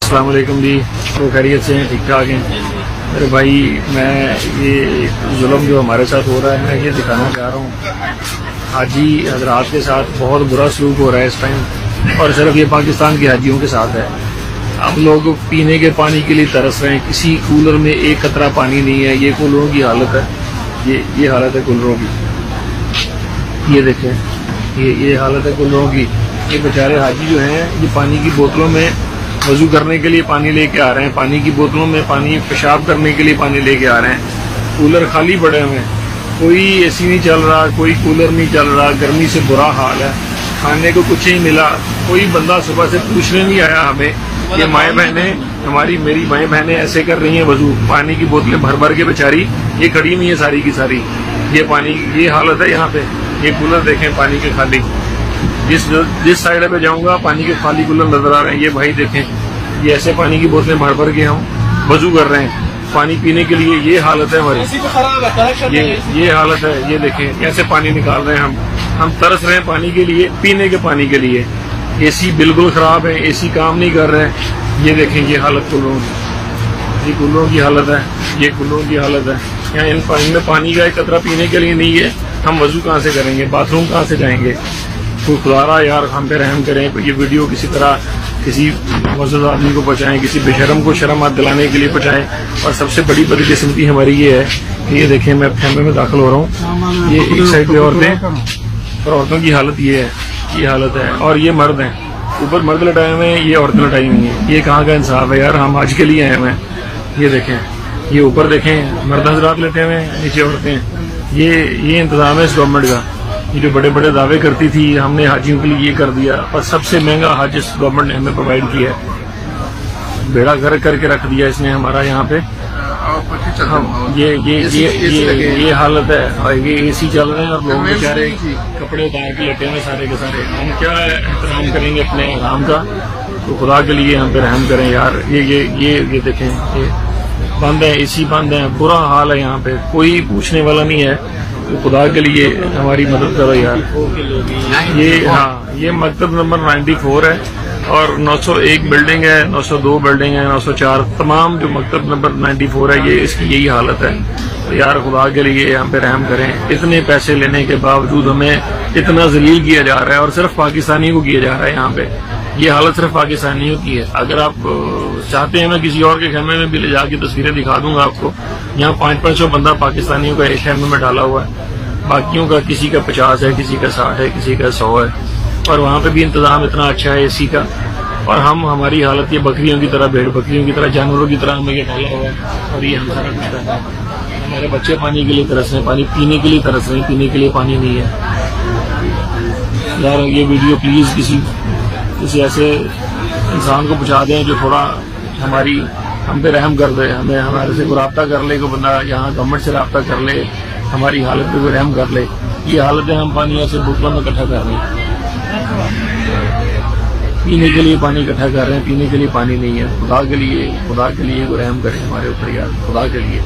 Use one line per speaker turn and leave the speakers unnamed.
अस्सलाम वालेकुम जी, वो खैरियत से हैं, ठीक ठाक हैं मेरे भाई। मैं ये जुल्म जो हमारे साथ हो रहा है मैं ये दिखाना चाह रहा हूँ। हाजी हजरात के साथ बहुत बुरा सलूक हो रहा है इस टाइम, और सिर्फ ये पाकिस्तान के हाजियों के साथ है। हम लोग पीने के पानी के लिए तरस रहे हैं, किसी कूलर में एक कतरा पानी नहीं है। ये कूलरों की हालत है, ये हालत है कूलरों की। ये देखें, ये हालत है कूलरों की। ये बेचारे हाजी जो हैं ये पानी की बोतलों में वजू करने के लिए पानी लेके आ रहे हैं, पानी की बोतलों में पानी पेशाब करने के लिए पानी लेके आ रहे हैं। कूलर खाली पड़े हुए हैं, कोई एसी नहीं चल रहा, कोई कूलर नहीं चल रहा, गर्मी से बुरा हाल है। खाने को कुछ नहीं मिला, कोई बंदा सुबह से पूछने नहीं आया हमें। ये माएँ बहनें मेरी माएँ बहनें ऐसे कर रही हैं वजू, पानी की बोतलें भर भर के बेचारी ये खड़ी हुई है सारी की सारी। ये पानी, ये हालत है यहाँ पे। ये कूलर देखें पानी के खाली, जिस साइड पे जाऊंगा पानी के खाली कूलर नजर आ रहे हैं। ये भाई देखें, ये ऐसे पानी की बोतलें भर भर के हम वजू कर रहे हैं पानी पीने के लिए। ये हालत है हमारी, ये हालत है। ये देखें कैसे पानी निकाल रहे हैं हम तरस रहे हैं पानी के लिए, पीने के पानी के लिए। एसी बिल्कुल खराब है, एसी काम नहीं कर रहे हैं। ये देखें ये हालत कूलरों की, ये कूलरों की हालत है, ये कूलरों की हालत है। यहाँ इन पानी में पानी का एक कतरा पीने के लिए नहीं है। हम वजू कहाँ से करेंगे, बाथरूम कहाँ से जाएंगे? तो खुदारा यार हम पे रहम करें। ये वीडियो किसी तरह किसी मुअज़्ज़ज़ आदमी को पहुँचाएं, किसी बेशरम को शर्म दिलाने के लिए पहुँचाएं। और सबसे बड़ी बदकिस्मती हमारी ये है कि ये देखें मैं कैमरे में दाखिल हो रहा हूँ, ये एक साइड पे औरतें, और औरतों की हालत ये है, ये हालत है। और ये मर्द हैं, ऊपर मर्द लटाए हुए हैं, ये औरतें लटाई हुई हैं। ये कहाँ का इंसाफ है यार, हम आज के लिए आए हुए हैं। ये देखें, ये ऊपर देखें मर्द हजरात लेटे हुए हैं, नीचे औरतें। ये इंतजाम है इस गवर्नमेंट का। ये जो बड़े बड़े दावे करती थी हमने हाजियों के लिए ये कर दिया, और सबसे महंगा हज इस गवर्नमेंट ने हमें प्रोवाइड किया है। बेड़ा घर करके रख दिया इसने हमारा यहाँ पे। ये हालत है, और ये एसी चल रहे हैं और लोग बेचारे कपड़े उतार के लेटे हुए सारे के सारे। हम क्या एहतराम करेंगे अपने इस्लाम का? तो खुदा के लिए हम पे रहम करें यार। ये देखें, ये बंद है, एसी बंद है, बुरा हाल है यहाँ पे, कोई पूछने वाला नहीं है। तो खुदा के लिए हमारी मदद करो यार। ये मकतब नंबर 94 है, और 901 बिल्डिंग है, 902 बिल्डिंग है, 904 तमाम जो मकतब नंबर 94 है, ये इसकी यही हालत है। तो यार खुदा के लिए हम पे रहम करें। इतने पैसे लेने के बावजूद हमें इतना जलील किया जा रहा है, और सिर्फ पाकिस्तानी को किया जा रहा है यहाँ पे। ये हालत सिर्फ पाकिस्तानियों की है। अगर आप चाहते हैं मैं किसी और के खेमे में भी ले जाके तस्वीरें दिखा दूंगा आपको। यहाँ 500 बंदा पाकिस्तानियों का एक खेमे में डाला हुआ है, बाकियों का किसी का 50 है, किसी का 60 है, किसी का 100 है। और वहाँ पे भी इंतजाम इतना अच्छा है एसी का, और हमारी हालत ये बकरियों की तरह, भेड़ बकरियों की तरह, जानवरों की तरह हमें ये डाला हुआ है। और ये हम सारा कुछ कर रहे हैं। हमारे बच्चे पानी के लिए तरस रहे हैं, पानी पीने के लिए तरस रहे हैं, पीने के लिए पानी नहीं है यार। ये वीडियो प्लीज किसी ऐसे इंसान को पहुँचा दें जो थोड़ा हम पे रहम कर दे, हमें हमारे से रब्ता कर ले, को बंदा यहाँ गवर्नमेंट से रब्ता कर ले, हमारी हालत पे भी रहम कर ले। ये हालत है, हम पानी ऐसे बोतलों में इकट्ठा कर रहे हैं, पीने के लिए पानी इकट्ठा कर रहे हैं, पीने के लिए पानी नहीं है। खुदा के लिए रहम करें हमारे ऊपर यार, खुदा के लिए।